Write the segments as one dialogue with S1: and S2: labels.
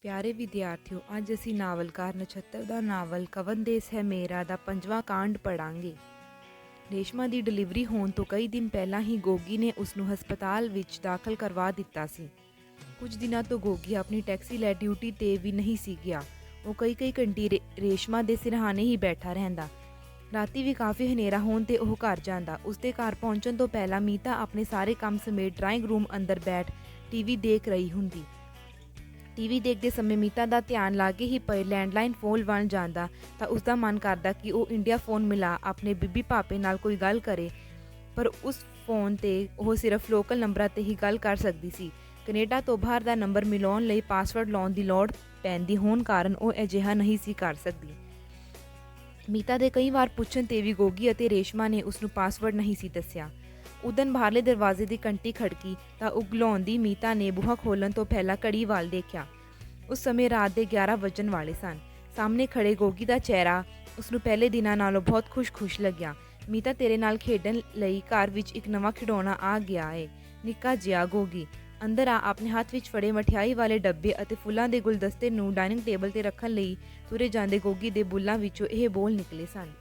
S1: ਪਿਆਰੇ ਵਿਦਿਆਰਥੀਓ, ਅੱਜ ਅਸੀਂ ਨਾਵਲਕਾਰ ਨਛੱਤਰ ਦਾ ਨਾਵਲ ਕਵਨ ਦੇਸ ਹੈ ਮੇਰਾ ਦਾ 5ਵਾਂ ਕਾਂਡ ਪੜ੍ਹਾਂਗੇ। ਰੇਸ਼ਮਾ ਦੀ ਡਿਲੀਵਰੀ ਹੋਣ ਤੋਂ ਕਈ ਦਿਨ ਪਹਿਲਾਂ ਹੀ ਗੋਗੀ ਨੇ ਉਸ ਨੂੰ ਹਸਪਤਾਲ ਵਿੱਚ ਦਾਖਲ ਕਰਵਾ ਦਿੱਤਾ ਸੀ। ਕੁਝ ਦਿਨਾਂ ਤੋਂ ਗੋਗੀ ਆਪਣੀ ਟੈਕਸੀ ਲੈ ਡਿਊਟੀ ਤੇ ਵੀ ਨਹੀਂ ਸੀ ਗਿਆ। ਉਹ ਕਈ ਘੰਟੇ ਰੇਸ਼ਮਾ ਦੇ ਸਿਰਹਾਣੇ ਹੀ ਬੈਠਾ ਰਹਿੰਦਾ। ਰਾਤੀ ਵੀ ਕਾਫੀ ਹਨੇਰਾ ਹੋਣ ਤੇ ਉਹ ਘਰ ਜਾਂਦਾ। ਉਸਦੇ ਘਰ ਪਹੁੰਚਣ ਤੋਂ ਪਹਿਲਾਂ ਮੀਤਾ ਆਪਣੇ ਸਾਰੇ ਕੰਮ ਸਮੇਤ ਡਰਾਇੰਗ ਰੂਮ ਅੰਦਰ ਬੈਠ ਟੀਵੀ ਦੇਖ ਰਹੀ ਹੁੰਦੀ। ਟੀਵੀ ਦੇਖਦੇ ਸਮੇਂ ਮੀਤਾ ਦਾ ਧਿਆਨ ਲਾਗੇ ਹੀ ਪਏ ਲੈਂਡਲਾਈਨ ਫੋਨ ਵੱਲ ਜਾਂਦਾ ਤਾਂ ਉਸਦਾ ਮਨ ਕਰਦਾ ਕਿ ਉਹ ਇੰਡੀਆ ਫੋਨ ਮਿਲਾ ਆਪਣੇ ਬੀਬੀ ਭਾਪੇ ਨਾਲ ਕੋਈ ਗੱਲ ਕਰੇ, ਪਰ ਉਸ ਫੋਨ ਤੇ ਉਹ ਸਿਰਫ ਲੋਕਲ ਨੰਬਰਾਂ ਤੇ ਹੀ ਗੱਲ ਕਰ ਸਕਦੀ ਸੀ। ਕੈਨੇਡਾ ਤੋਂ ਬਾਹਰ ਦਾ ਨੰਬਰ ਮਿਲਾਉਣ ਲਈ ਪਾਸਵਰਡ ਲਾਉਣ ਦੀ ਲੋੜ ਪੈਂਦੀ ਹੋਣ ਕਾਰਨ ਉਹ ਅਜਿਹਾ ਨਹੀਂ ਸੀ ਕਰ ਸਕਦੀ। ਮੀਤਾ ਦੇ ਕਈ ਵਾਰ ਪੁੱਛਣ ਤੇ ਵੀ ਗੋਗੀ ਅਤੇ ਰੇਸ਼ਮਾ ਨੇ ਉਸਨੂੰ ਪਾਸਵਰਡ ਨਹੀਂ ਸੀ ਦੱਸਿਆ। ਉਦਨ ਬਾਹਰਲੇ ਦਰਵਾਜ਼ੇ ਦੀ ਘੰਟੀ ਖੜਕੀ ਤਾਂ ਉਗਲਾਉਂਦੀ ਮੀਤਾ ਨੇ ਬੂਹਾ ਖੋਲ੍ਹਣ ਤੋਂ ਪਹਿਲਾਂ ਘੜੀ ਵੱਲ ਦੇਖਿਆ। ਉਸ ਸਮੇਂ ਰਾਤ ਦੇ 11 ਵੱਜਣ ਵਾਲੇ ਸਨ। ਸਾਹਮਣੇ ਖੜੇ ਗੋਗੀ ਦਾ ਚਿਹਰਾ ਉਸਨੂੰ ਪਹਿਲੇ ਦਿਨਾਂ ਨਾਲੋਂ ਬਹੁਤ ਖੁਸ਼ ਲੱਗਿਆ। ਮੀਤਾ, ਤੇਰੇ ਨਾਲ ਖੇਡਣ ਲਈ ਘਰ ਵਿੱਚ ਇੱਕ ਨਵਾਂ ਖਿਡੌਣਾ ਆ ਗਿਆ ਏ। ਨਿੱਕਾ ਜਿਹਾ ਗੋਗੀ ਅੰਦਰ ਆ ਆਪਣੇ ਹੱਥ ਵਿੱਚ ਫੜੇ ਮਠਿਆਈ ਵਾਲੇ ਡੱਬੇ ਅਤੇ ਫੁੱਲਾਂ ਦੇ ਗੁਲਦਸਤੇ ਨੂੰ ਡਾਈਨਿੰਗ ਟੇਬਲ ਤੇ ਰੱਖਣ ਲਈ ਤੁਰੇ ਜਾਂਦੇ ਗੋਗੀ ਦੇ ਬੁੱਲਾਂ ਵਿੱਚੋਂ ਇਹ ਬੋਲ ਨਿਕਲੇ ਸਨ।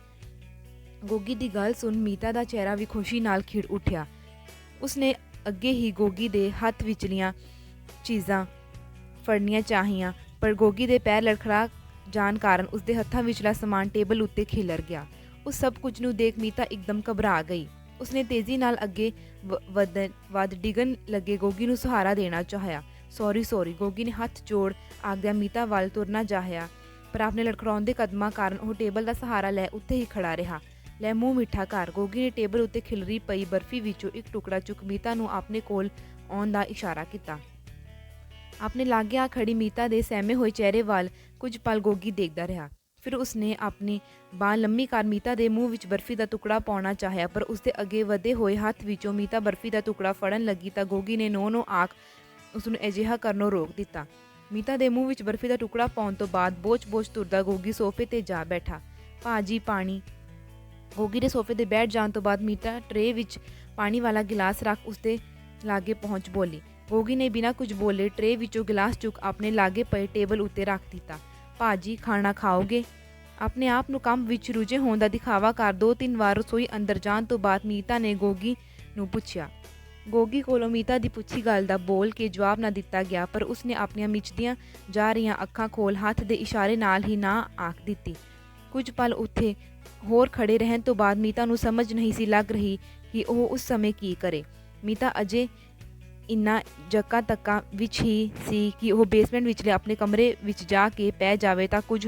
S1: ਗੋਗੀ ਦੀ ਗੱਲ ਸੁਣ ਮੀਤਾ ਦਾ ਚਿਹਰਾ ਵੀ ਖੁਸ਼ੀ ਨਾਲ ਖਿੜ ਉੱਠਿਆ। ਉਸਨੇ ਅੱਗੇ ਹੀ ਗੋਗੀ ਦੇ ਹੱਥ ਵਿਚਲੀਆਂ ਚੀਜ਼ਾਂ ਫੜਨੀਆਂ ਚਾਹੀਆਂ, ਪਰ ਗੋਗੀ ਦੇ ਪੈਰ ਲੜਖੜਾ ਜਾਣ ਕਾਰਨ ਉਸਦੇ ਹੱਥਾਂ ਵਿਚਲਾ ਸਮਾਨ ਟੇਬਲ ਉੱਤੇ ਖਿਲਰ ਗਿਆ। ਉਸ ਸਭ ਕੁਝ ਨੂੰ ਦੇਖ ਮੀਤਾ ਇੱਕਦਮ ਘਬਰਾ ਗਈ। ਉਸਨੇ ਤੇਜ਼ੀ ਨਾਲ ਅੱਗੇ ਵੱਧ ਡਿੱਗਣ ਲੱਗੇ ਗੋਗੀ ਨੂੰ ਸਹਾਰਾ ਦੇਣਾ ਚਾਹਿਆ। ਸੌਰੀ ਗੋਗੀ ਨੇ ਹੱਥ ਜੋੜ ਆਖਦਿਆਂ ਮੀਤਾ ਵੱਲ ਤੁਰਨਾ ਚਾਹਿਆ, ਪਰ ਆਪਣੇ ਲੜਖੜਾਉਂਦੇ ਕਦਮਾਂ ਕਾਰਨ ਉਹ ਟੇਬਲ ਦਾ ਸਹਾਰਾ ਲੈ ਉੱਥੇ ਹੀ ਖੜਾ ਰਿਹਾ। ਲੈ ਮੂੰਹ ਮਿੱਠਾ ਕਰ। ਗੋਗੀ ਨੇ ਟੇਬਲ ਉੱਤੇ ਖਿਲਰੀ ਪਈ ਬਰਫੀ ਵਿੱਚੋਂ ਇੱਕ ਟੁਕੜਾ ਚੁੱਕ ਮੀਤਾ ਨੂੰ ਆਪਣੇ ਕੋਲ ਆਉਣ ਦਾ ਇਸ਼ਾਰਾ ਕੀਤਾ। ਆਪਣੇ ਲਾਗੇ ਆ ਖੜੀ ਮੀਤਾ ਦੇ ਸਹਿਮੇ ਹੋਏ ਚਿਹਰੇ ਵੱਲ ਕੁਝ ਪਲ ਗੋਗੀ ਦੇਖਦਾ ਰਿਹਾ। ਫਿਰ ਉਸਨੇ ਆਪਣੀ ਬਾਂਹ ਲੰਮੀ ਕਰ ਮੀਤਾ ਦੇ ਮੂੰਹ ਵਿੱਚ ਬਰਫੀ ਦਾ ਟੁਕੜਾ ਪਾਉਣਾ ਚਾਹਿਆ, ਪਰ ਉਸਦੇ ਅੱਗੇ ਵਧੇ ਹੋਏ ਹੱਥ ਵਿੱਚੋਂ ਮੀਤਾ ਬਰਫੀ ਦਾ ਟੁਕੜਾ ਫੜਨ ਲੱਗੀ ਤਾਂ ਗੋਗੀ ਨੇ ਨੋ ਆਖ ਉਸਨੂੰ ਅਜਿਹਾ ਕਰਨੋਂ ਰੋਕ ਦਿੱਤਾ। ਮੀਤਾ ਦੇ ਮੂੰਹ ਵਿੱਚ ਬਰਫੀ ਦਾ ਟੁਕੜਾ ਪਾਉਣ ਤੋਂ ਬਾਅਦ ਬੋਝ ਤੁਰਦਾ ਗੋਗੀ ਸੋਫੇ ਤੇ ਜਾ ਬੈਠਾ। ਭਾਜੀ ਪਾਣੀ। ਗੋਗੀ ਦੇ ਸੋਫੇ ਤੇ ਬੈਠ ਜਾਣ ਤੋਂ ਬਾਅਦ ਮੀਤਾ ਟਰੇ ਵਿੱਚ ਪਾਣੀ ਵਾਲਾ ਗਿਲਾਸ ਰੱਖ ਉਸਦੇ ਲਾਗੇ ਪਹੁੰਚ ਬੋਲੀ। ਗੋਗੀ ਨੇ ਬਿਨਾਂ ਕੁਝ ਬੋਲੇ ਟਰੇ ਵਿੱਚੋਂ ਗਿਲਾਸ ਚੁੱਕ ਆਪਣੇ ਲਾਗੇ ਪਏ ਟੇਬਲ ਉੱਤੇ ਰੱਖ ਦਿੱਤਾ। ਭਾਜੀ ਖਾਣਾ ਖਾਓਗੇ? ਆਪਣੇ ਆਪ ਨੂੰ ਕੰਮ ਵਿੱਚ ਰੁੱਝੇ ਹੋਣ ਦਾ ਦਿਖਾਵਾ ਕਰ 2-3 ਵਾਰ ਰਸੋਈ ਅੰਦਰ ਜਾਣ ਤੋਂ ਬਾਅਦ ਮੀਤਾ ਨੇ ਗੋਗੀ ਨੂੰ ਪੁੱਛਿਆ। ਗੋਗੀ ਕੋਲੋਂ ਮੀਤਾ ਦੀ ਪੁੱਛੀ ਗੱਲ ਦਾ ਬੋਲ ਕੇ ਜਵਾਬ ਨਾ ਦਿੱਤਾ ਗਿਆ, ਪਰ ਉਸਨੇ ਆਪਣੀਆਂ ਮਿਚਦੀਆਂ ਜਾ ਰਹੀਆਂ ਅੱਖਾਂ ਖੋਲ ਹੱਥ ਦੇ ਇਸ਼ਾਰੇ ਨਾਲ ਹੀ ਨਾ ਆਖ ਦਿੱਤੀ। ਕੁਝ ਪਲ ਉੱਥੇ ਹੋਰ ਖੜੇ ਰਹਿਣ ਤੋਂ ਬਾਅਦ ਮੀਤਾ ਨੂੰ ਸਮਝ ਨਹੀਂ ਸੀ ਲੱਗ ਰਹੀ ਕਿ ਉਹ ਉਸ ਸਮੇਂ ਕੀ ਕਰੇ। ਮੀਤਾ ਅਜੇ ਇੰਨਾ ਜੱਕਾ ਤੱਕਾਂ ਵਿੱਚ ਹੀ ਸੀ ਕਿ ਉਹ ਬੇਸਮੈਂਟ ਵਿਚਲੇ ਆਪਣੇ ਕਮਰੇ ਵਿੱਚ ਜਾ ਕੇ ਪੈ ਜਾਵੇ ਤਾਂ ਕੁਝ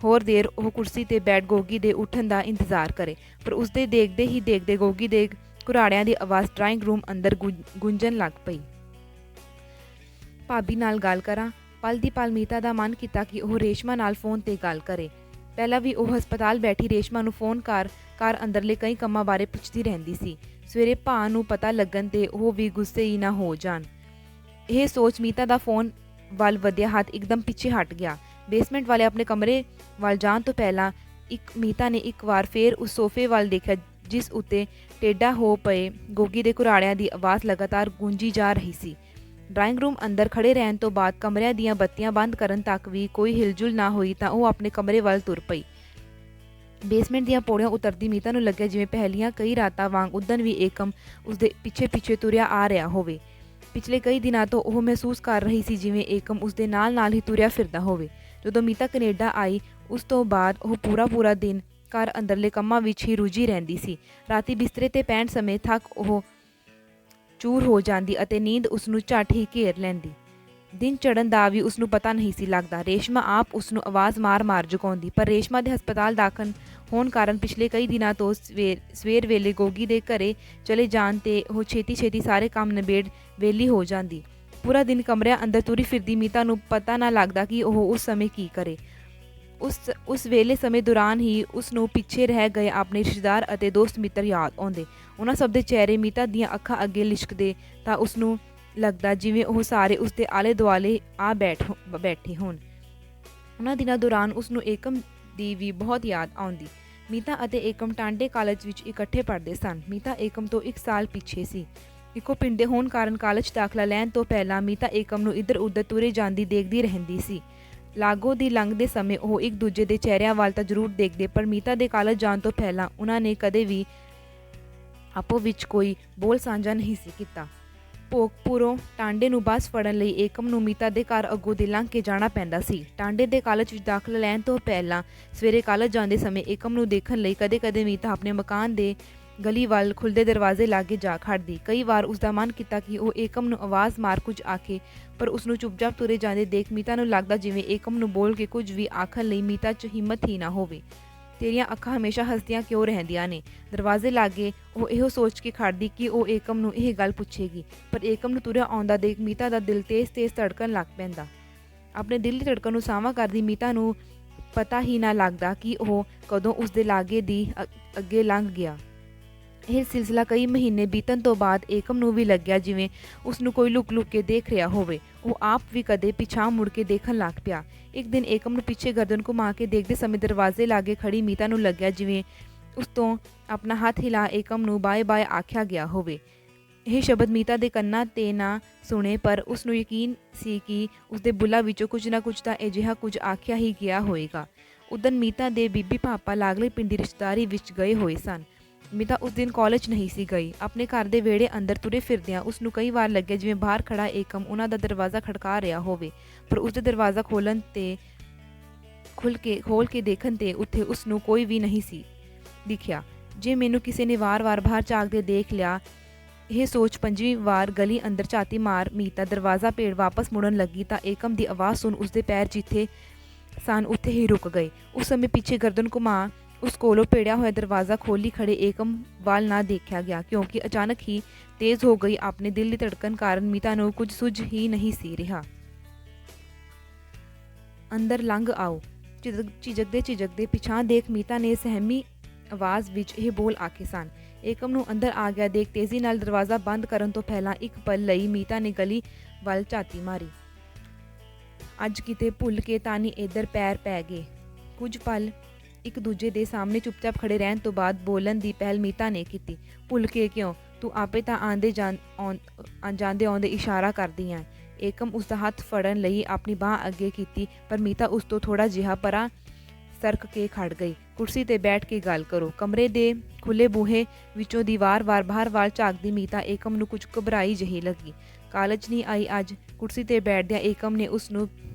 S1: ਹੋਰ ਦੇਰ ਉਹ ਕੁਰਸੀ ਤੇ ਬੈਠ ਗੋਗੀ ਦੇ ਉੱਠਣ ਦਾ ਇੰਤਜ਼ਾਰ ਕਰੇ, ਪਰ ਉਸਦੇ ਦੇਖਦੇ ਹੀ ਦੇਖਦੇ ਗੋਗੀ ਦੇ ਘੁਰਾੜਿਆਂ ਦੀ ਆਵਾਜ਼ ਡਰਾਇੰਗ ਰੂਮ ਅੰਦਰ ਗੂੰਜਣ ਲੱਗ ਪਈ। ਭਾਬੀ ਨਾਲ ਗੱਲ ਕਰਾਂ। ਪਲ ਦੀ ਪਲ ਮੀਤਾ ਦਾ ਮਨ ਕੀਤਾ ਕਿ ਉਹ ਰੇਸ਼ਮਾ ਨਾਲ ਫੋਨ ਤੇ ਗੱਲ ਕਰੇ। ਪਹਿਲਾਂ ਵੀ ਉਹ ਹਸਪਤਾਲ ਬੈਠੀ ਰੇਸ਼ਮਾ ਨੂੰ ਫੋਨ ਕਰ ਅੰਦਰਲੇ ਕਈ ਕੰਮਾਂ ਬਾਰੇ ਪੁੱਛਦੀ ਰਹਿੰਦੀ ਸੀ। ਸਵੇਰੇ ਭਾ ਨੂੰ ਪਤਾ ਲੱਗਣ ਤੇ ਉਹ ਵੀ ਗੁੱਸੇ ਹੀ ਨਾ ਹੋ ਜਾਣ। ਇਹ ਸੋਚ ਮੀਤਾ ਦਾ ਫੋਨ ਵੱਲ ਵਧਿਆ ਹੱਥ ਇੱਕਦਮ ਪਿੱਛੇ ਹਟ ਗਿਆ। ਬੇਸਮੈਂਟ ਵਾਲੇ ਆਪਣੇ ਕਮਰੇ ਵੱਲ ਜਾਣ ਤੋਂ ਪਹਿਲਾਂ ਮੀਤਾ ਨੇ ਇੱਕ ਵਾਰ ਫੇਰ ਉਸ ਸੋਫੇ ਵੱਲ ਦੇਖਿਆ ਜਿਸ ਉੱਤੇ ਟੇਢਾ ਹੋ ਪਏ ਗੋਗੀ ਦੇ ਘੁਰਾੜਿਆਂ ਦੀ ਆਵਾਜ਼ ਲਗਾਤਾਰ ਗੂੰਜੀ ਜਾ ਰਹੀ ਸੀ। ਡਰਾਇੰਗ ਰੂਮ ਅੰਦਰ ਖੜੇ ਰਹਿਣ ਤੋਂ ਬਾਅਦ ਕਮਰਿਆਂ ਦੀਆਂ ਬੱਤੀਆਂ ਬੰਦ ਕਰਨ ਤੱਕ ਵੀ ਕੋਈ ਹਿਲਜੁਲ ਨਾ ਹੋਈ ਤਾਂ ਉਹ ਆਪਣੇ ਕਮਰੇ ਵੱਲ ਤੁਰ ਪਈ। ਬੇਸਮੈਂਟ ਦੀਆਂ ਪੌੜੀਆਂ ਉਤਰਦੀ ਮੀਤਾ ਨੂੰ ਲੱਗਿਆ ਜਿਵੇਂ ਪਹਿਲੀਆਂ ਕਈ ਰਾਤਾਂ ਵਾਂਗ ਉਦਣ ਵੀ ਏਕਮ ਉਸਦੇ ਪਿੱਛੇ ਤੁਰਿਆ ਆ ਰਿਹਾ ਹੋਵੇ। ਪਿਛਲੇ ਕਈ ਦਿਨਾਂ ਤੋਂ ਉਹ ਮਹਿਸੂਸ ਕਰ ਰਹੀ ਸੀ ਜਿਵੇਂ ਏਕਮ ਉਸਦੇ ਨਾਲ ਹੀ ਤੁਰਿਆ ਫਿਰਦਾ ਹੋਵੇ। ਜਦੋਂ ਮੀਤਾ ਕੈਨੇਡਾ ਆਈ ਉਸ ਤੋਂ ਬਾਅਦ ਉਹ ਪੂਰਾ ਦਿਨ ਘਰ ਅੰਦਰਲੇ ਕੰਮਾਂ ਵਿੱਚ ਹੀ ਰੁੱਝੀ ਰਹਿੰਦੀ ਸੀ। ਰਾਤੀ ਬਿਸਤਰੇ ਤੇ ਪੈਣ ਸਮੇਂ ਥੱਕ ਉਹ ਚੂਰ ਹੋ ਜਾਂਦੀ ਅਤੇ ਨੀਂਦ ਉਸਨੂੰ ਝੱਟ ਹੀ ਘੇਰ ਲੈਂਦੀ। ਦਿਨ ਚੜ੍ਹਨ ਦਾ ਵੀ ਉਸਨੂੰ ਪਤਾ ਨਹੀਂ ਸੀ ਲੱਗਦਾ। ਰੇਸ਼ਮਾ ਆਪ ਉਸਨੂੰ ਆਵਾਜ਼ ਮਾਰ ਜਗਾਉਂਦੀ, ਪਰ ਰੇਸ਼ਮਾ ਦੇ ਹਸਪਤਾਲ ਦਾਖਲ ਹੋਣ ਕਾਰਨ ਪਿਛਲੇ ਕਈ ਦਿਨਾਂ ਤੋਂ ਸਵੇਰ ਵੇਲੇ ਗੋਗੀ ਦੇ ਘਰੇ ਚਲੇ ਜਾਣ ਤੇ ਉਹ ਛੇਤੀ ਸਾਰੇ ਕੰਮ ਨਿਬੇੜ ਵਿਹਲੀ ਹੋ ਜਾਂਦੀ। ਪੂਰਾ ਦਿਨ ਕਮਰਿਆਂ ਅੰਦਰ ਤੁਰੀ ਫਿਰਦੀ ਮੀਤਾ ਨੂੰ ਪਤਾ ਨਾ ਲੱਗਦਾ ਕਿ ਉਹ ਉਸ ਸਮੇਂ ਕੀ ਕਰੇ। ਉਸ ਵੇਲੇ ਸਮੇਂ ਦੌਰਾਨ ਹੀ ਉਸ ਨੂੰ ਪਿੱਛੇ ਰਹਿ ਗਏ ਆਪਣੇ ਰਿਸ਼ਤੇਦਾਰ ਅਤੇ ਦੋਸਤ ਮਿੱਤਰ ਯਾਦ ਆਉਂਦੇ। ਉਹਨਾਂ ਸਭ ਦੇ ਚਿਹਰੇ ਮੀਤਾ ਦੀਆਂ ਅੱਖਾਂ ਅੱਗੇ ਲਿਸ਼ਕਦੇ ਤਾਂ ਉਸਨੂੰ ਲੱਗਦਾ ਜਿਵੇਂ ਉਹ ਸਾਰੇ ਉਸਦੇ ਆਲੇ ਦੁਆਲੇ ਆ ਬੈਠੇ ਹੋਣ। ਉਹਨਾਂ ਦਿਨਾਂ ਦੌਰਾਨ ਉਸਨੂੰ ਏਕਮ ਦੀ ਵੀ ਬਹੁਤ ਯਾਦ ਆਉਂਦੀ। ਮੀਤਾ ਅਤੇ ਏਕਮ ਟਾਂਡੇ ਕਾਲਜ ਵਿੱਚ ਇਕੱਠੇ ਪੜ੍ਹਦੇ ਸਨ। ਮੀਤਾ ਏਕਮ ਤੋਂ 1 ਸਾਲ ਪਿੱਛੇ ਸੀ। ਇੱਕੋ ਪਿੰਡ ਦੇ ਹੋਣ ਕਾਰਨ ਕਾਲਜ ਦਾਖਲਾ ਲੈਣ ਤੋਂ ਪਹਿਲਾਂ ਮੀਤਾ ਏਕਮ ਨੂੰ ਇੱਧਰ ਉੱਧਰ ਤੁਰੇ ਜਾਂਦੀ ਦੇਖਦੀ ਰਹਿੰਦੀ ਸੀ। ਲਾਗੋਂ ਦੀ ਲੰਘਦੇ ਸਮੇਂ ਉਹ ਇੱਕ ਦੂਜੇ ਦੇ ਚਿਹਰਿਆਂ ਵੱਲ ਤਾਂ ਜ਼ਰੂਰ ਦੇਖਦੇ, ਪਰ ਮੀਤਾ ਦੇ ਕਾਲਜ ਜਾਣ ਤੋਂ ਪਹਿਲਾਂ ਉਹਨਾਂ ਨੇ ਕਦੇ ਵੀ ਆਪੋ ਵਿੱਚ ਕੋਈ ਬੋਲ ਸਾਂਝਾ ਨਹੀਂ ਸੀ ਕੀਤਾ। ਭੋਗਪੁਰੋਂ ਟਾਂਡੇ ਨੂੰ ਬੱਸ ਫੜਨ ਲਈ ਏਕਮ ਨੂੰ ਮੀਤਾ ਦੇ ਘਰ ਅੱਗੋਂ ਦੀ ਲੰਘ ਕੇ ਜਾਣਾ ਪੈਂਦਾ ਸੀ। ਟਾਂਡੇ ਦੇ ਕਾਲਜ ਵਿੱਚ ਦਾਖਲਾ ਲੈਣ ਤੋਂ ਪਹਿਲਾਂ ਸਵੇਰੇ ਕਾਲਜ ਜਾਂਦੇ ਸਮੇਂ ਏਕਮ ਨੂੰ ਦੇਖਣ ਲਈ ਕਦੇ-ਕਦੇ ਮੀਤਾ ਆਪਣੇ ਮਕਾਨ ਦੇ ਗਲੀ ਵੱਲ ਖੁੱਲ੍ਹਦੇ ਦਰਵਾਜ਼ੇ ਲਾਗੇ ਜਾ ਖੜ੍ਹਦੀ। ਕਈ ਵਾਰ ਉਸਦਾ ਮਨ ਕੀਤਾ ਕਿ ਉਹ ਏਕਮ ਨੂੰ ਆਵਾਜ਼ ਮਾਰ ਕੁਝ ਆਖੇ, ਪਰ ਉਸਨੂੰ ਚੁੱਪਚਾਪ ਤੁਰੇ ਜਾਂਦੇ ਦੇਖ ਮੀਤਾ ਨੂੰ ਲੱਗਦਾ ਜਿਵੇਂ ਏਕਮ ਨੂੰ ਬੋਲ ਕੇ ਕੁਝ ਵੀ ਆਖਣ ਲਈ ਮੀਤਾ 'ਚ ਹਿੰਮਤ ਹੀ ਨਾ ਹੋਵੇ। ਤੇਰੀਆਂ ਅੱਖਾਂ ਹਮੇਸ਼ਾ ਹੱਸਦੀਆਂ ਕਿਉਂ ਰਹਿੰਦੀਆਂ ਨੇ? ਦਰਵਾਜ਼ੇ ਲਾਗੇ ਉਹ ਇਹੋ ਸੋਚ ਕੇ ਖੜ੍ਹਦੀ ਕਿ ਉਹ ਏਕਮ ਨੂੰ ਇਹ ਗੱਲ ਪੁੱਛੇਗੀ, ਪਰ ਏਕਮ ਨੂੰ ਤੁਰਿਆ ਆਉਂਦਾ ਦੇਖ ਮੀਤਾ ਦਾ ਦਿਲ ਤੇਜ਼-ਤੇਜ਼ ਧੜਕਣ ਲੱਗ ਪੈਂਦਾ। ਆਪਣੇ ਦਿਲ ਦੀ ਧੜਕਣ ਨੂੰ ਸਾਵਾਂ ਕਰਦੀ ਮੀਤਾ ਨੂੰ ਪਤਾ ਹੀ ਨਾ ਲੱਗਦਾ ਕਿ ਉਹ ਕਦੋਂ ਉਸਦੇ ਲਾਗੇ ਦੀ ਅੱਗੇ ਲੰਘ ਗਿਆ। ਇਹ ਸਿਲਸਿਲਾ ਕਈ ਮਹੀਨੇ ਬੀਤਣ ਤੋਂ ਬਾਅਦ ਏਕਮ ਨੂੰ ਵੀ ਲੱਗਿਆ ਜਿਵੇਂ ਉਸਨੂੰ ਕੋਈ ਲੁਕ-ਲੁਕ ਕੇ ਦੇਖ ਰਿਹਾ ਹੋਵੇ। ਉਹ ਆਪ ਵੀ ਕਦੇ ਪਿਛਾਂਹ ਮੁੜ ਕੇ ਦੇਖਣ ਲੱਗ ਪਿਆ। ਇੱਕ ਦਿਨ ਏਕਮ ਨੂੰ ਪਿੱਛੇ ਗਰਦਨ ਘੁਮਾ ਕੇ ਦੇਖਦੇ ਸਮੇਂ ਦਰਵਾਜ਼ੇ ਲਾਗੇ ਖੜੀ ਮੀਤਾ ਨੂੰ ਲੱਗਿਆ ਜਿਵੇਂ ਉਸ ਤੋਂ ਆਪਣਾ ਹੱਥ ਹਿਲਾ ਏਕਮ ਨੂੰ ਬਾਏ-ਬਾਏ ਆਖਿਆ ਗਿਆ ਹੋਵੇ। ਇਹ ਸ਼ਬਦ ਮੀਤਾ ਦੇ ਕੰਨਾਂ 'ਤੇ ਨਾ ਸੁਣੇ, ਪਰ ਉਸਨੂੰ ਯਕੀਨ ਸੀ ਕਿ ਉਸਦੇ ਬੁੱਲ੍ਹਾਂ ਵਿੱਚੋਂ ਕੁਝ ਨਾ ਕੁਝ ਤਾਂ ਅਜਿਹਾ ਕੁਝ ਆਖਿਆ ਹੀ ਗਿਆ ਹੋਵੇਗਾ। ਉਦਣ ਮੀਤਾ ਦੇ ਬੀਬੀ ਭਾਪਾ ਲਾਗਲੇ ਪਿੰਡ ਦੀ ਰਿਸ਼ਤੇਦਾਰੀ ਵਿੱਚ ਗਏ ਹੋਏ ਸਨ। ਮੀਤਾ ਉਸ ਦਿਨ ਕਾਲਜ ਨਹੀਂ ਸੀ ਗਈ। ਆਪਣੇ ਘਰ ਦੇ ਵਿਹੜੇ ਅੰਦਰ ਤੁਰੇ ਫਿਰਦਿਆਂ ਉਸਨੂੰ ਕਈ ਵਾਰ ਲੱਗਿਆ ਜਿਵੇਂ ਬਾਹਰ ਖੜਾ ਏਕਮ ਉਹਨਾਂ ਦਾ ਦਰਵਾਜ਼ਾ ਖੜਕਾ ਰਿਹਾ ਹੋਵੇ, ਪਰ ਉਸਦੇ ਦਰਵਾਜ਼ਾ ਖੋਲ੍ਹ ਕੇ ਦੇਖਣ 'ਤੇ ਉੱਥੇ ਉਸਨੂੰ ਕੋਈ ਵੀ ਨਹੀਂ ਸੀ ਦਿਖਿਆ। ਜੇ ਮੈਨੂੰ ਕਿਸੇ ਨੇ ਵਾਰ-ਵਾਰ ਬਾਹਰ ਝਾਕਦੇ ਦੇਖ ਲਿਆ, ਇਹ ਸੋਚ 5ਵੀਂ ਵਾਰ ਗਲੀ ਅੰਦਰ ਝਾਤੀ ਮਾਰ ਮੀਤਾ ਦਰਵਾਜ਼ਾ ਭੇੜ ਵਾਪਸ ਮੁੜਨ ਲੱਗੀ ਤਾਂ ਏਕਮ ਦੀ ਆਵਾਜ਼ ਸੁਣ ਉਸਦੇ ਪੈਰ ਜਿੱਥੇ ਸਨ ਉੱਥੇ ਹੀ ਰੁਕ ਗਏ। ਉਸ ਸਮੇਂ ਪਿੱਛੇ ਗਰਦਨ ਘੁਮਾ ਉਸ ਕੋਲੋਂ ਭੇੜਿਆ ਹੋਇਆ ਦਰਵਾਜ਼ਾ ਖੋਲ੍ਹੀ ਖੜੇ ਏਕਮ ਵੱਲ ਨਾ ਦੇਖਿਆ ਗਿਆ, ਕਿਉਂਕਿ ਅਚਾਨਕ ਹੀ ਤੇਜ਼ ਹੋ ਗਈ ਆਪਣੇ ਦਿਲ ਦੀ ਧੜਕਣ ਕਾਰਨ ਮੀਤਾ ਨੂੰ ਕੁਝ ਸੁੱਝ ਹੀ ਨਹੀਂ ਸੀ ਰਿਹਾ। ਅੰਦਰ ਲੰਘ ਆਓ। ਝਿਜਕਦੇ ਪਿਛਾਂਹ ਦੇਖ ਮੀਤਾ ਨੇ ਸਹਿਮੀ ਆਵਾਜ਼ ਵਿੱਚ ਇਹ ਬੋਲ ਆਖੇ ਸਨ। ਏਕਮ ਨੂੰ ਅੰਦਰ ਆ ਗਿਆ ਦੇਖ ਤੇਜ਼ੀ ਨਾਲ ਦਰਵਾਜ਼ਾ ਬੰਦ ਕਰਨ ਤੋਂ ਪਹਿਲਾਂ ਇੱਕ ਪਲ ਲਈ ਮੀਤਾ ਨੇ ਗਲੀ ਵੱਲ ਝਾਤੀ ਮਾਰੀ। ਅੱਜ ਕਿਤੇ ਭੁੱਲ ਕੇ ਤਾਂ ਨਹੀਂ ਇੱਧਰ ਪੈਰ ਪੈ ਗਏ। ਕੁਝ ਪਲ ਇੱਕ ਦੂਜੇ ਦੇ ਸਾਹਮਣੇ ਚੁੱਪਚਾਪ ਖੜੇ ਰਹਿਣ ਤੋਂ ਬਾਅਦ ਬੋਲਣ ਦੀ ਪਹਿਲ ਮੀਤਾ ਨੇ ਕੀਤੀ। ਭੁੱਲ ਕੇ ਕਿਉਂ? ਤੂੰ ਆਪੇ ਤਾਂ ਜਾਂਦੇ ਆਉਂਦੇ ਇਸ਼ਾਰਾ ਕਰਦੀ ਐ। ਏਕਮ ਉਸਦਾ ਹੱਥ ਫੜਨ ਲਈ ਆਪਣੀ ਬਾਂਹ ਅੱਗੇ ਕੀਤੀ, ਪਰ ਮੀਤਾ ਉਸ ਤੋਂ ਥੋੜ੍ਹਾ ਜਿਹਾ ਪਰਾਂ ਸਰਕ ਕੇ ਖੜ ਗਈ। ਕੁਰਸੀ 'ਤੇ ਬੈਠ ਕੇ ਗੱਲ ਕਰੋ। ਕਮਰੇ ਦੇ ਖੁੱਲ੍ਹੇ ਬੂਹੇ ਵਿੱਚੋਂ ਦੀਵਾਰ-ਵਾਰ ਬਾਹਰ ਵੱਲ ਝਾਕਦੀ ਮੀਤਾ ਏਕਮ ਨੂੰ ਕੁਝ ਘਬਰਾਈ ਜਿਹੀ ਲੱਗੀ। ਕਾਲਜ ਨਹੀਂ ਆਈ ਅੱਜ? ਕੁਰਸੀ 'ਤੇ ਬੈਠਦਿਆਂ ਏਕਮ ਨੇ ਉਸਨੂੰ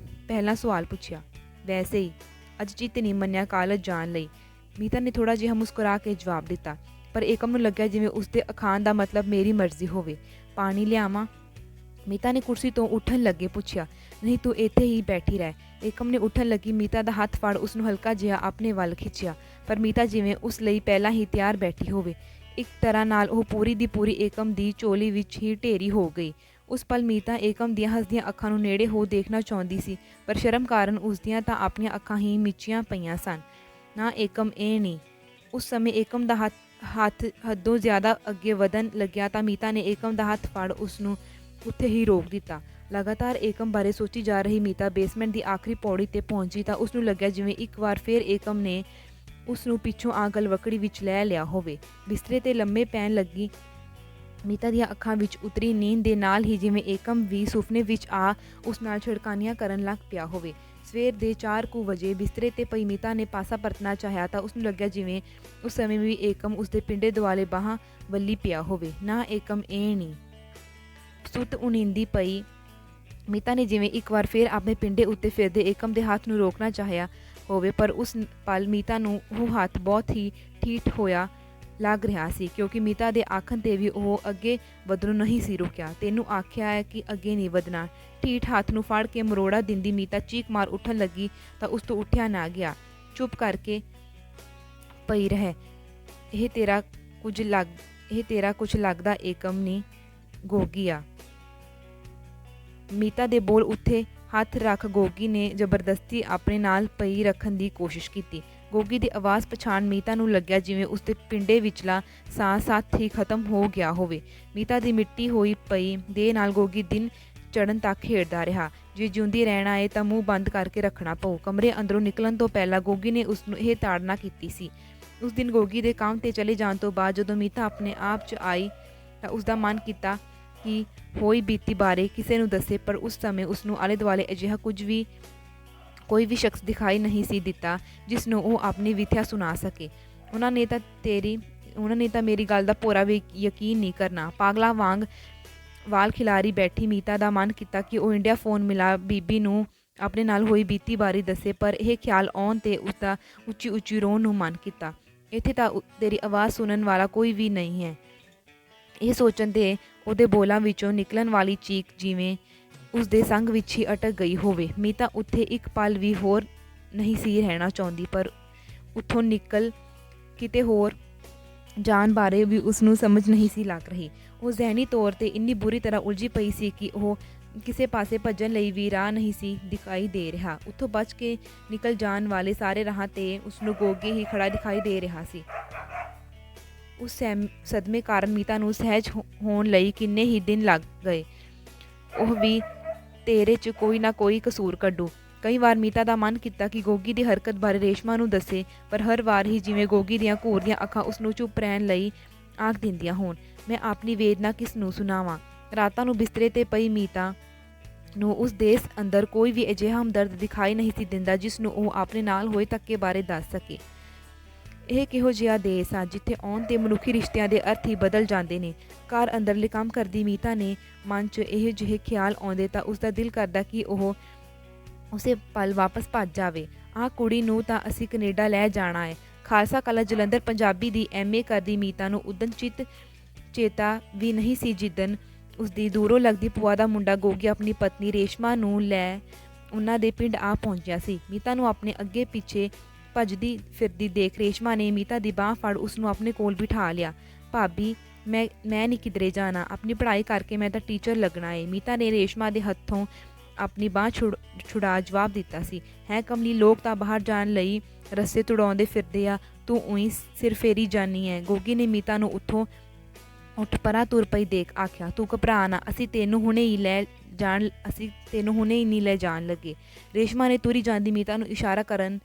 S1: ਪਹਿਲਾ ਸਵਾਲ ਪੁੱਛਿਆ। ਵੈਸੇ ਹੀ ਅੱਜ ਚਿੱਤ ਨਹੀਂ ਮੰਨਿਆ ਕਾਲਜ ਜਾਣ ਲਈ। ਮੀਤਾ ਨੇ ਥੋੜ੍ਹਾ ਜਿਹਾ ਮੁਸਕਰਾ ਕੇ ਜਵਾਬ ਦਿੱਤਾ, ਪਰ ਏਕਮ ਨੂੰ ਲੱਗਿਆ ਜਿਵੇਂ ਉਸਦੇ ਅਖਾਣ ਦਾ ਮਤਲਬ ਮੇਰੀ ਮਰਜ਼ੀ ਹੋਵੇ। ਪਾਣੀ ਲਿਆਵਾਂ? ਮੀਤਾ ਨੇ ਕੁਰਸੀ ਤੋਂ ਉੱਠਣ ਲੱਗੇ ਪੁੱਛਿਆ। ਨਹੀਂ, ਤੂੰ ਇੱਥੇ ਹੀ ਬੈਠੀ ਰਹਿ। ਏਕਮ ਨੇ ਉੱਠਣ ਲੱਗੀ ਮੀਤਾ ਦਾ ਹੱਥ ਫੜ ਉਸਨੂੰ ਹਲਕਾ ਜਿਹਾ ਆਪਣੇ ਵੱਲ ਖਿੱਚਿਆ, ਪਰ ਮੀਤਾ ਜਿਵੇਂ ਉਸ ਲਈ ਪਹਿਲਾਂ ਹੀ ਤਿਆਰ ਬੈਠੀ ਹੋਵੇ। ਇੱਕ ਤਰ੍ਹਾਂ ਨਾਲ ਉਹ ਪੂਰੀ ਦੀ ਪੂਰੀ ਏਕਮ ਦੀ ਝੋਲੀ ਵਿੱਚ ਹੀ ਢੇਰੀ ਹੋ ਗਈ। ਉਸ ਪਲ ਮੀਤਾ ਏਕਮ ਦੀਆਂ ਹੱਸਦੀਆਂ ਅੱਖਾਂ ਨੂੰ ਨੇੜੇ ਹੋ ਦੇਖਣਾ ਚਾਹੁੰਦੀ ਸੀ, ਪਰ ਸ਼ਰਮ ਕਾਰਨ ਉਸਦੀਆਂ ਤਾਂ ਆਪਣੀਆਂ ਅੱਖਾਂ ਹੀ ਮੀਚੀਆਂ ਪਈਆਂ ਸਨ। ਨਾ ਏਕਮ, ਇਹ ਨਹੀਂ। ਉਸ ਸਮੇਂ ਏਕਮ ਦਾ ਹੱਥ ਹੱਦੋਂ ਜ਼ਿਆਦਾ ਅੱਗੇ ਵਧਣ ਲੱਗਿਆ ਤਾਂ ਮੀਤਾ ਨੇ ਏਕਮ ਦਾ ਹੱਥ ਫੜ ਉਸਨੂੰ ਉੱਥੇ ਹੀ ਰੋਕ ਦਿੱਤਾ। ਲਗਾਤਾਰ ਏਕਮ ਬਾਰੇ ਸੋਚੀ ਜਾ ਰਹੀ ਮੀਤਾ ਬੇਸਮੈਂਟ ਦੀ ਆਖਰੀ ਪੌੜੀ 'ਤੇ ਪਹੁੰਚੀ ਤਾਂ ਉਸਨੂੰ ਲੱਗਿਆ ਜਿਵੇਂ ਇੱਕ ਵਾਰ ਫਿਰ ਏਕਮ ਨੇ ਉਸਨੂੰ ਪਿੱਛੋਂ ਆ ਗਲਵਕੜੀ ਵਿੱਚ ਲੈ ਲਿਆ ਹੋਵੇ। ਬਿਸਤਰੇ 'ਤੇ ਲੰਮੇ ਪੈਣ ਲੱਗੀ ਮੀਤਾ ਦੀਆਂ ਅੱਖਾਂ ਵਿੱਚ ਉਤਰੀ ਨੀਂਦ ਦੇ ਨਾਲ ਹੀ ਜਿਵੇਂ ਏਕਮ ਵੀ ਸੁਪਨੇ ਵਿੱਚ ਆ ਉਸ ਨਾਲ ਛਿੜਕਾਨੀਆਂ ਕਰਨ ਲੱਗ ਪਿਆ ਹੋਵੇ। ਸਵੇਰ ਦੇ 4 ਕੁ ਵਜੇ ਬਿਸਤਰੇ 'ਤੇ ਪਈ ਮੀਤਾ ਨੇ ਪਾਸਾ ਪਰਤਣਾ ਚਾਹਿਆ ਤਾਂ ਉਸਨੂੰ ਲੱਗਿਆ ਜਿਵੇਂ ਉਸ ਸਮੇਂ ਵੀ ਏਕਮ ਉਸਦੇ ਪਿੰਡੇ ਦੁਆਲੇ ਬਾਹਾਂ ਵੱਲੀ ਪਿਆ ਹੋਵੇ। ਨਾ ਏਕਮ, ਇਹ ਨਹੀਂ। ਸੁੱਤ ਉਨੀਂਦੀ ਪਈ ਮੀਤਾ ਨੇ ਜਿਵੇਂ ਇੱਕ ਵਾਰ ਫਿਰ ਆਪਣੇ ਪਿੰਡੇ ਉੱਤੇ ਫਿਰਦੇ ਏਕਮ ਦੇ ਹੱਥ ਨੂੰ ਰੋਕਣਾ ਚਾਹਿਆ ਹੋਵੇ, ਪਰ ਉਸ ਪਲ ਮੀਤਾ ਨੂੰ ਉਹ ਹੱਥ ਬਹੁਤ ਹੀ ਠੀਠ ਹੋਇਆ ਲੱਗ ਰਿਹਾ ਸੀ, ਕਿਉਂਕਿ ਮੀਤਾ ਦੇ ਆਖਣ 'ਤੇ ਵੀ ਉਹ ਅੱਗੇ ਵਧਣੋਂ ਨਹੀਂ ਸੀ ਰੁਕਿਆ। ਤੈਨੂੰ ਆਖਿਆ ਹੈ ਕਿ ਅੱਗੇ ਨਹੀਂ ਵਧਣਾ। ਠੀਠ ਹੱਥ ਨੂੰ ਫੜ ਕੇ ਮਰੋੜਾ ਦਿੰਦੀ ਮੀਤਾ ਚੀਕ ਮਾਰ ਉੱਠਣ ਲੱਗੀ ਤਾਂ ਉਸ ਤੋਂ ਉੱਠਿਆ ਨਾ ਗਿਆ। ਚੁੱਪ ਕਰਕੇ ਪਈ ਰਹਿ। ਇਹ ਤੇਰਾ ਕੁਝ ਲੱਗਦਾ ਏਕਮ ਨਹੀਂ, ਗੋਗੀ ਆ। ਮੀਤਾ ਦੇ ਬੋਲ ਉੱਥੇ ਹੱਥ ਰੱਖ ਗੋਗੀ ਨੇ ਜ਼ਬਰਦਸਤੀ ਆਪਣੇ ਨਾਲ ਪਈ ਰੱਖਣ ਦੀ ਕੋਸ਼ਿਸ਼ ਕੀਤੀ। ਗੋਗੀ ਦੀ ਆਵਾਜ਼ ਪਛਾਣ ਮੀਤਾ ਨੂੰ ਲੱਗਿਆ ਜਿਵੇਂ ਉਸਦੇ ਪਿੰਡੇ ਵਿਚਲਾ ਸਾਹ ਸੱਤ ਹੀ ਖਤਮ ਹੋ ਗਿਆ ਹੋਵੇ। ਮੀਤਾ ਦੀ ਮਿੱਟੀ ਹੋਈ ਪਈ ਦੇਹ ਨਾਲ ਗੋਗੀ ਦਿਨ ਚੜ੍ਹਨ ਤੱਕ ਖੇਡਦਾ ਰਿਹਾ। ਜੇ ਜਿਉਂਦੀ ਰਹਿਣਾ ਏ ਤਾਂ ਮੂੰਹ ਬੰਦ ਕਰਕੇ ਰੱਖਣਾ ਪਊ। ਕਮਰੇ ਅੰਦਰੋਂ ਨਿਕਲਣ ਤੋਂ ਪਹਿਲਾਂ ਗੋਗੀ ਨੇ ਉਸਨੂੰ ਇਹ ਤਾੜਨਾ ਕੀਤੀ ਸੀ। ਉਸ ਦਿਨ ਗੋਗੀ ਦੇ ਕੰਮ 'ਤੇ ਚਲੇ ਜਾਣ ਤੋਂ ਬਾਅਦ ਜਦੋਂ ਮੀਤਾ ਆਪਣੇ ਆਪ 'ਚ ਆਈ ਤਾਂ ਉਸਦਾ ਮਨ ਕੀਤਾ ਕਿ ਹੋਈ ਬੀਤੀ ਬਾਰੇ ਕਿਸੇ ਨੂੰ ਦੱਸੇ, ਪਰ ਉਸ ਸਮੇਂ ਉਸਨੂੰ ਆਲੇ ਦੁਆਲੇ ਅਜਿਹਾ ਕੋਈ ਵੀ ਸ਼ਖਸ ਦਿਖਾਈ ਨਹੀਂ ਸੀ ਦਿੱਤਾ ਜਿਸ ਨੂੰ ਉਹ ਆਪਣੀ ਵਿਥਿਆ ਸੁਣਾ ਸਕੇ। ਉਹਨਾਂ ਨੇ ਤਾਂ ਮੇਰੀ ਗੱਲ ਦਾ ਭੋਰਾ ਵੀ ਯਕੀਨ ਨਹੀਂ ਕਰਨਾ। ਪਾਗਲਾਂ ਵਾਂਗ ਵਾਲ ਖਿਲਾਰੀ ਬੈਠੀ ਮੀਤਾ ਦਾ ਮਨ ਕੀਤਾ ਕਿ ਉਹ ਇੰਡੀਆ ਫੋਨ ਮਿਲਾ ਬੀਬੀ ਨੂੰ ਆਪਣੇ ਨਾਲ ਹੋਈ ਬੀਤੀ ਬਾਰੇ ਦੱਸੇ, ਪਰ ਇਹ ਖਿਆਲ ਆਉਣ 'ਤੇ ਉਸਦਾ ਉੱਚੀ ਉੱਚੀ ਰੋਣ ਨੂੰ ਮਨ ਕੀਤਾ। ਇੱਥੇ ਤਾਂ ਤੇਰੀ ਆਵਾਜ਼ ਸੁਣਨ ਵਾਲਾ ਕੋਈ ਵੀ ਨਹੀਂ ਹੈ। ਇਹ ਸੋਚਣ 'ਤੇ ਉਹਦੇ ਬੋਲਾਂ ਵਿੱਚੋਂ ਨਿਕਲਣ ਵਾਲੀ ਚੀਕ ਜਿਵੇਂ ਉਸਦੇ ਸੰਗ ਵਿੱਚ ਹੀ ਅਟਕ ਗਈ ਹੋਵੇ। ਮੀਤਾ ਉੱਥੇ ਇੱਕ ਪਲ ਵੀ ਹੋਰ ਨਹੀਂ ਸੀ ਰਹਿਣਾ ਚਾਹੁੰਦੀ, ਪਰ ਉੱਥੋਂ ਨਿਕਲ ਕਿਤੇ ਹੋਰ ਜਾਣ ਬਾਰੇ ਵੀ ਉਸਨੂੰ ਸਮਝ ਨਹੀਂ ਸੀ ਲੱਗ ਰਹੀ। ਉਹ ਜ਼ਹਿਨੀ ਤੌਰ 'ਤੇ ਇੰਨੀ ਬੁਰੀ ਤਰ੍ਹਾਂ ਉਲਝੀ ਪਈ ਸੀ ਕਿ ਉਹ ਕਿਸੇ ਪਾਸੇ ਭੱਜਣ ਲਈ ਵੀ ਰਾਹ ਨਹੀਂ ਸੀ ਦਿਖਾਈ ਦੇ ਰਿਹਾ। ਉੱਥੋਂ ਬਚ ਕੇ ਨਿਕਲ ਜਾਣ ਵਾਲੇ ਸਾਰੇ ਰਾਹਾਂ 'ਤੇ ਉਸਨੂੰ ਗੋਗੀ ਹੀ ਖੜਾ ਦਿਖਾਈ ਦੇ ਰਿਹਾ ਸੀ। ਉਸ ਸਦਮੇ ਕਾਰਨ ਮੀਤਾ ਨੂੰ ਸਹਿਜ ਹੋਣ ਲਈ ਕਿੰਨੇ ਹੀ ਦਿਨ ਲੱਗ ਗਏ। ਉਹ ਵੀ ਤੇਰੇ 'ਚ ਕੋਈ ਨਾ ਕੋਈ ਕਸੂਰ ਕੱਢੂ। ਕਈ ਵਾਰ ਮੀਤਾ ਦਾ ਮਨ ਕੀਤਾ ਕਿ ਗੋਗੀ ਦੀ ਹਰਕਤ ਬਾਰੇ ਰੇਸ਼ਮਾ ਨੂੰ ਦੱਸੇ, ਪਰ ਹਰ ਵਾਰ ਹੀ ਜਿਵੇਂ ਗੋਗੀ ਦੀਆਂ ਘੂਰਦੀਆਂ ਅੱਖਾਂ ਉਸਨੂੰ ਚੁੱਪ ਰਹਿਣ ਲਈ ਆਖ ਦਿੰਦੀਆਂ ਹੋਣ। ਮੈਂ ਆਪਣੀ ਵੇਦਨਾ ਕਿਸ ਨੂੰ ਸੁਣਾਵਾਂ। ਰਾਤਾਂ ਨੂੰ ਬਿਸਤਰੇ 'ਤੇ ਪਈ ਮੀਤਾ ਨੂੰ ਉਸ ਦੇਸ਼ ਅੰਦਰ ਕੋਈ ਵੀ ਅਜਿਹਾ ਹਮਦਰਦ ਦਿਖਾਈ ਨਹੀਂ ਸੀ ਦਿੰਦਾ ਜਿਸ ਨੂੰ ਉਹ ਆਪਣੇ ਨਾਲ ਹੋਏ ਧੱਕੇ ਬਾਰੇ ਦੱਸ ਸਕੇ। ਇਹ ਕਿਹੋ ਜਿਹਾ ਦੇਸ਼ ਆ ਜਿੱਥੇ ਆਉਣ 'ਤੇ ਮਨੁੱਖੀ ਰਿਸ਼ਤਿਆਂ ਦੇ ਅਰਥ ਹੀ ਬਦਲ ਜਾਂਦੇ ਨੇ। ਘਰ ਅੰਦਰਲੇ ਕੰਮ ਕਰਦੀ ਮੀਤਾ ਨੇ ਮਨ 'ਚ ਇਹੋ ਜਿਹੇ ਖਿਆਲ ਆਉਂਦੇ ਤਾਂ ਉਸਦਾ ਦਿਲ ਕਰਦਾ ਕਿ ਉਹ ਉਸੇ ਪਲ ਵਾਪਸ ਭੱਜ ਜਾਵੇ। ਆਹ ਕੁੜੀ ਨੂੰ ਤਾਂ ਅਸੀਂ ਕੈਨੇਡਾ ਲੈ ਜਾਣਾ ਹੈ। ਖਾਲਸਾ ਕਾਲਜ ਜਲੰਧਰ ਪੰਜਾਬੀ ਦੀ MA ਕਰਦੀ ਮੀਤਾ ਨੂੰ ਉਦਣ ਚੇਤਾ ਵੀ ਨਹੀਂ ਸੀ ਜਿੱਦਣ ਉਸਦੀ ਦੂਰੋਂ ਲੱਗਦੀ ਭੂਆ ਦਾ ਮੁੰਡਾ ਗੋਗੀ ਆਪਣੀ ਪਤਨੀ ਰੇਸ਼ਮਾ ਨੂੰ ਲੈ ਉਹਨਾਂ ਦੇ ਪਿੰਡ ਆ ਪਹੁੰਚਿਆ ਸੀ। ਮੀਤਾ ਨੂੰ ਆਪਣੇ ਅੱਗੇ ਪਿੱਛੇ ਭੱਜਦੀ ਫਿਰਦੀ ਦੇਖ ਰੇਸ਼ਮਾ ਨੇ ਮੀਤਾ ਦੀ ਬਾਂਹ ਫੜ ਉਸਨੂੰ ਆਪਣੇ ਕੋਲ ਬਿਠਾ ਲਿਆ। ਭਾਬੀ ਮੈਂ ਨਹੀਂ ਕਿਧਰੇ ਜਾਣਾ, ਆਪਣੀ ਪੜ੍ਹਾਈ ਕਰਕੇ ਮੈਂ ਤਾਂ ਟੀਚਰ ਲੱਗਣਾ ਏ। ਮੀਤਾ ਨੇ ਰੇਸ਼ਮਾ ਦੇ ਹੱਥੋਂ ਆਪਣੀ ਬਾਂਹ ਛੁਡਾ ਜਵਾਬ ਦਿੱਤਾ ਸੀ। ਹੈ ਕਮਲੀ, ਲੋਕ ਤਾਂ ਬਾਹਰ ਜਾਣ ਲਈ ਰਸਤੇ ਤੁੜਾਉਂਦੇ ਫਿਰਦੇ ਆ, ਤੂੰ ਉਹੀ ਸਿਰ ਫੇਰੀ ਜਾਨੀ ਹੈ। ਗੋਗੀ ਨੇ ਮੀਤਾ ਨੂੰ ਉੱਥੋਂ ਉੱਠ ਪਰਾਂ ਤੁਰ ਪਈ ਦੇਖ ਆਖਿਆ, ਤੂੰ ਘਬਰਾ ਨਾ, ਅਸੀਂ ਤੈਨੂੰ ਹੁਣੇ ਹੀ ਨਹੀਂ ਲੈ ਜਾਣ ਲੱਗੇ। ਰੇਸ਼ਮਾ ਨੇ ਤੁਰੀ ਜਾਂਦੀ ਮੀਤਾ ਨੂੰ ਇਸ਼ਾਰਾ ਕਰਨ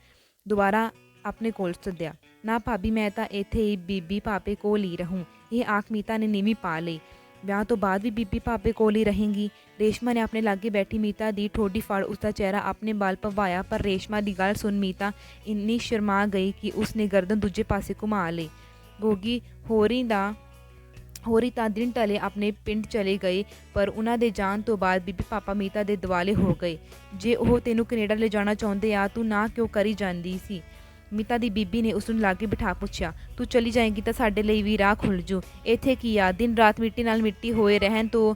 S1: ਦੁਬਾਰਾ ਆਪਣੇ ਕੋਲ ਸੱਦਿਆ। ਨਾ ਭਾਬੀ, ਮੈਂ ਤਾਂ ਇੱਥੇ ਹੀ ਬੀਬੀ ਭਾਪੇ ਕੋਲ ਹੀ ਰਹੂੰ। ਇਹ ਆਖ ਮੀਤਾ ਨੇ ਨੀਵੀਂ ਪਾ ਲਈ। ਵਿਆਹ ਤੋਂ ਬਾਅਦ ਵੀ ਬੀਬੀ ਭਾਪੇ ਕੋਲ ਹੀ ਰਹੇਂਗੀ? ਰੇਸ਼ਮਾ ਨੇ ਆਪਣੇ ਲਾਗੇ ਬੈਠੀ ਮੀਤਾ ਦੀ ਠੋਡੀ ਫੜ ਉਸਦਾ ਚਿਹਰਾ ਆਪਣੇ ਵੱਲ ਭਵਾਇਆ, ਪਰ ਰੇਸ਼ਮਾ ਦੀ ਗੱਲ ਸੁਣ ਮੀਤਾ ਇੰਨੀ ਸ਼ਰਮਾ ਗਈ ਕਿ ਉਸਨੇ ਗਰਦਨ ਦੂਜੇ ਪਾਸੇ ਘੁਮਾ ਲਈ। ਗੋਗੀ ਹੋਰੀ ਤਾਂ ਦਿਨ ਟਲੇ ਆਪਣੇ ਪਿੰਡ ਚਲੇ ਗਏ, ਪਰ ਉਹਨਾਂ ਦੇ ਜਾਣ ਤੋਂ ਬਾਅਦ ਬੀਬੀ ਪਾਪਾ ਮੀਤਾ ਦੇ ਦਿਵਾਲੇ ਹੋ ਗਏ। ਜੇ ਉਹ ਤੈਨੂੰ ਕੈਨੇਡਾ ਲੈ ਜਾਣਾ ਚਾਹੁੰਦੇ ਆ, ਤੂੰ ਨਾ ਕਿਉਂ ਕਰੀ ਜਾਂਦੀ ਸੀ? ਮੀਤਾ ਦੀ ਬੀਬੀ ਨੇ ਉਸਨੂੰ ਲਾਗੇ ਬਿਠਾ ਪੁੱਛਿਆ। ਤੂੰ ਚਲੀ ਜਾਏਂਗੀ ਤਾਂ ਸਾਡੇ ਲਈ ਵੀ ਰਾਹ ਖੁੱਲ੍ਹ ਜੂ। ਇੱਥੇ ਕੀ ਆ, ਦਿਨ ਰਾਤ ਮਿੱਟੀ ਨਾਲ ਮਿੱਟੀ ਹੋਏ ਰਹਿਣ ਤੋਂ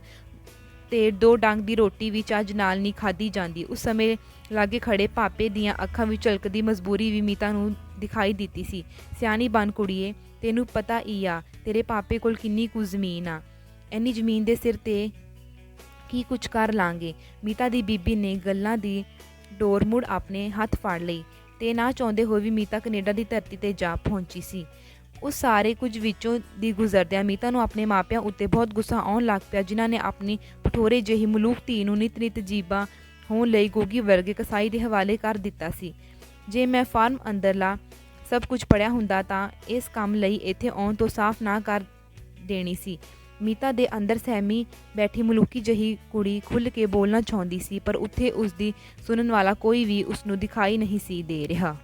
S1: ਤੇ 2 ਡੰਗ ਦੀ ਰੋਟੀ ਵੀ ਚੱਜ ਨਾਲ ਨਹੀਂ ਖਾਧੀ ਜਾਂਦੀ। ਉਸ ਸਮੇਂ ਲਾਗੇ ਖੜੇ ਪਾਪੇ ਦੀਆਂ ਅੱਖਾਂ ਵਿੱਚ ਝਲਕਦੀ ਮਜਬੂਰੀ ਵੀ ਮੀਤਾ ਨੂੰ ਦਿਖਾਈ ਦਿੱਤੀ ਸੀ। ਸਿਆਣੀ ਬਣ ਕੁੜੀਏ, ਤੈਨੂੰ ਪਤਾ ਹੀ ਆ ਤੇਰੇ ਪਾਪੇ ਕੋਲ ਕਿੰਨੀ ਕੁ ਜ਼ਮੀਨ ਆ। ਇੰਨੀ ਜ਼ਮੀਨ ਦੇ ਸਿਰ 'ਤੇ ਕੀ ਕੁਝ ਕਰ ਲਾਂਗੇ। ਮੀਤਾ ਦੀ ਬੀਬੀ ਨੇ ਗੱਲਾਂ ਦੀ ਡੋਰ ਮੁੜ ਆਪਣੇ ਹੱਥ ਫੜ ਲਈ ਤੇ ਨਾ ਚਾਹੁੰਦੇ ਹੋਏ ਵੀ ਮੀਤਾ ਕੈਨੇਡਾ ਦੀ ਧਰਤੀ 'ਤੇ ਜਾ ਪਹੁੰਚੀ ਸੀ। ਉਸ ਸਾਰੇ ਕੁਝ ਵਿੱਚੋਂ ਦੀ ਗੁਜ਼ਰਦਿਆਂ ਮੀਤਾ ਨੂੰ ਆਪਣੇ ਮਾਪਿਆਂ ਉੱਤੇ ਬਹੁਤ ਗੁੱਸਾ ਆਉਣ ਲੱਗ ਪਿਆ, ਜਿਨ੍ਹਾਂ ਨੇ ਆਪਣੀ ਭਠੋਰੇ ਜਿਹੀ ਮਲੂਕ ਧੀ ਨੂੰ ਨਿਤ ਜੀਬਾਂ ਹੋਣ ਲਈ ਗੋਗੀ ਵਰਗੇ ਕਸਾਈ ਦੇ ਹਵਾਲੇ ਕਰ ਦਿੱਤਾ ਸੀ। ਜੇ ਮੈਂ ਫਾਰਮ ਅੰਦਰਲਾ ਸਭ ਕੁਝ ਪੜ੍ਹਿਆ ਹੁੰਦਾ ਤਾਂ ਇਸ ਕੰਮ ਲਈ ਇੱਥੇ ਆਉਣ ਤੋਂ ਸਾਫ਼ ਨਾ ਕਰ ਦੇਣੀ ਸੀ। ਮੀਤਾ ਦੇ ਅੰਦਰ ਸਹਿਮੀ ਬੈਠੀ ਮਲੂਕੀ ਜਿਹੀ ਕੁੜੀ ਖੁੱਲ੍ਹ ਕੇ ਬੋਲਣਾ ਚਾਹੁੰਦੀ ਸੀ, ਪਰ ਉੱਥੇ ਉਸਦੀ ਸੁਣਨ ਵਾਲਾ ਕੋਈ ਵੀ ਉਸਨੂੰ ਦਿਖਾਈ ਨਹੀਂ ਸੀ ਦੇ ਰਿਹਾ।